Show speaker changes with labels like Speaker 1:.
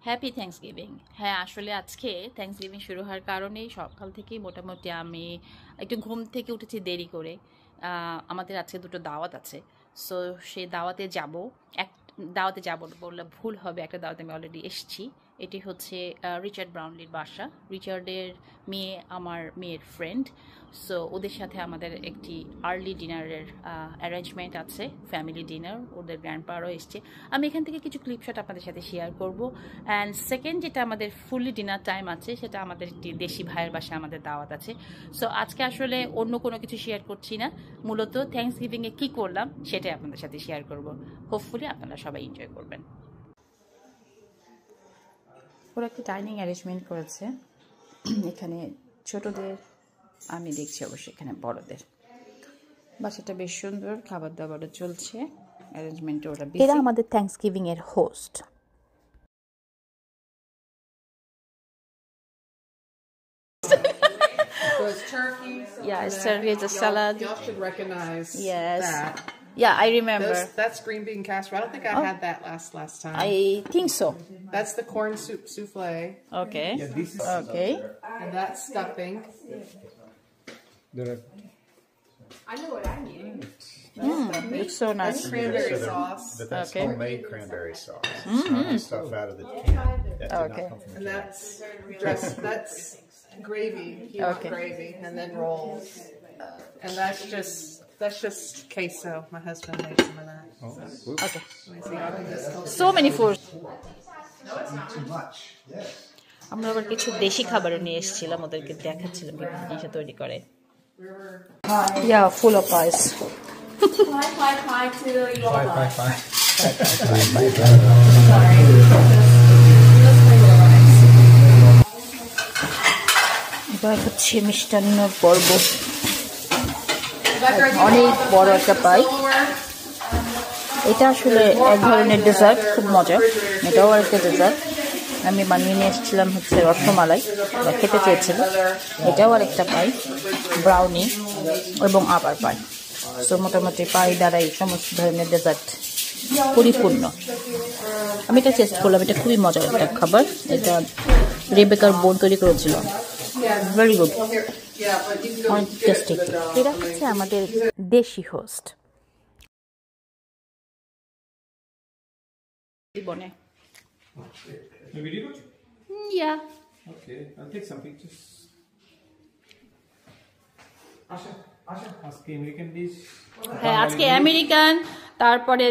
Speaker 1: Happy Thanksgiving. হ্যাঁ, আসলে আজকে থ্যাঙ্কসগিভিং শুরু হওয়ার কারণেই সকাল থেকেই মোটামুটি আমি একটু ঘুম থেকে উঠেছি দেরি করে। আমাদের আজকে দুটো দাওয়াত আছে, সো সেই দাওয়াতে যাব। এক দাওয়াতে যাব বললে ভুল হবে, একটা দাওয়াতে আমি অলরেডি এসেছি। এটি হচ্ছে রিচার্ড ব্রাউনলির বাসা। রিচার্ডের মেয়ে আমার মেয়ের ফ্রেন্ড, সো ওদের সাথে আমাদের একটি আর্লি ডিনারের অ্যারেঞ্জমেন্ট আছে, ফ্যামিলি ডিনার। ওদের গ্র্যান্ডপারও এসছে। আমি এখান থেকে কিছু ক্লিপশট আপনাদের সাথে শেয়ার করব। অ্যান্ড সেকেন্ড যেটা আমাদের ফুললি ডিনার টাইম আছে, সেটা আমাদের একটি দেশি ভাইয়ের বাসায় আমাদের দাওয়াত আছে। সো আজকে আসলে অন্য কোনো কিছু শেয়ার করছি না, মূলত থ্যাঙ্কসগিভিংয়ে কী করলাম সেটাই আপনাদের সাথে শেয়ার করব। হোপফুলি আপনারা সবাই এনজয় করবেন। ওরা একটা ডাইনিং অ্যারেঞ্জমেন্ট করেছে, এখানে ছোটদের, আমি দেখছি অবশ্যই এখানে বড়দের। বাসাটা বেশ সুন্দর, খাবার দাবারও চলছে, অ্যারেঞ্জমেন্ট ওরা। এরা আমাদের থ্যাঙ্কসগিভিং এর host.
Speaker 2: So it's turkey.
Speaker 1: Yeah, it's turkey, it's a salad.
Speaker 2: Y'all should recognize
Speaker 1: Yes.
Speaker 2: that.
Speaker 1: Yeah, I remember.
Speaker 2: That's green bean casserole. I don't think I had that last time.
Speaker 1: I think so.
Speaker 2: That's the corn soup souffle.
Speaker 1: Okay.
Speaker 3: Yeah, this is
Speaker 1: Okay.
Speaker 2: And that's stuffing.
Speaker 4: I know what I need.
Speaker 1: Looks so nice.
Speaker 2: Cranberry sauce.
Speaker 3: But that's
Speaker 1: Okay.
Speaker 3: homemade cranberry sauce. It's not the stuff out of the can. That did
Speaker 1: Okay.
Speaker 3: not come from
Speaker 2: And
Speaker 3: the can.
Speaker 2: that's gravy. You want
Speaker 1: Okay.
Speaker 2: gravy. And then rolls. And that's just queso. My husband made some of that.
Speaker 3: Oh,
Speaker 2: So,
Speaker 3: oops.
Speaker 1: Okay.
Speaker 2: let me see how can this go.
Speaker 1: So many foods.
Speaker 3: Too much. Yes.
Speaker 1: আমরা আবার কিছু দেশি খাবারও নিয়ে এসেছিলাম, ওদেরকে দেখাচ্ছিলাম বিভিন্ন জিনিস তৈরি করে। Yeah, full of pies.
Speaker 4: Hi to you all.
Speaker 3: Bye.
Speaker 1: এবার হচ্ছে মিষ্টান্নর পর্ব। অনেক বড় একটা পাই। এটা আসলে এক ধরনের ডেজার্ট, খুব মজা। এটাও একটা ডেজার্ট। আমি বানিয়ে নিয়ে এসেছিলাম হচ্ছে রসমালাই, খেতে চেয়েছিলাম। এটাও আর একটা পাই, ব্রাউনি এবং আবার পাই। সো মোটামুটি পাই দ্বারাই সমস্ত ধরনের ডেজার্ট পরিপূর্ণ। আমি এটা টেস্ট করলাম, এটা খুবই মজার একটা খাবার। এটা রেবেকার বোন তৈরি করেছিল, ভেরি গুড, অনেক টেস্টি। এরা হচ্ছে আমাদের দেশি হোস্ট। বনে
Speaker 3: Video?
Speaker 1: ইয়া
Speaker 3: Okay, I'll take some pictures. Asha, ask American dish.
Speaker 1: হ্যাঁ, আজকে আমেরিকান, তারপরে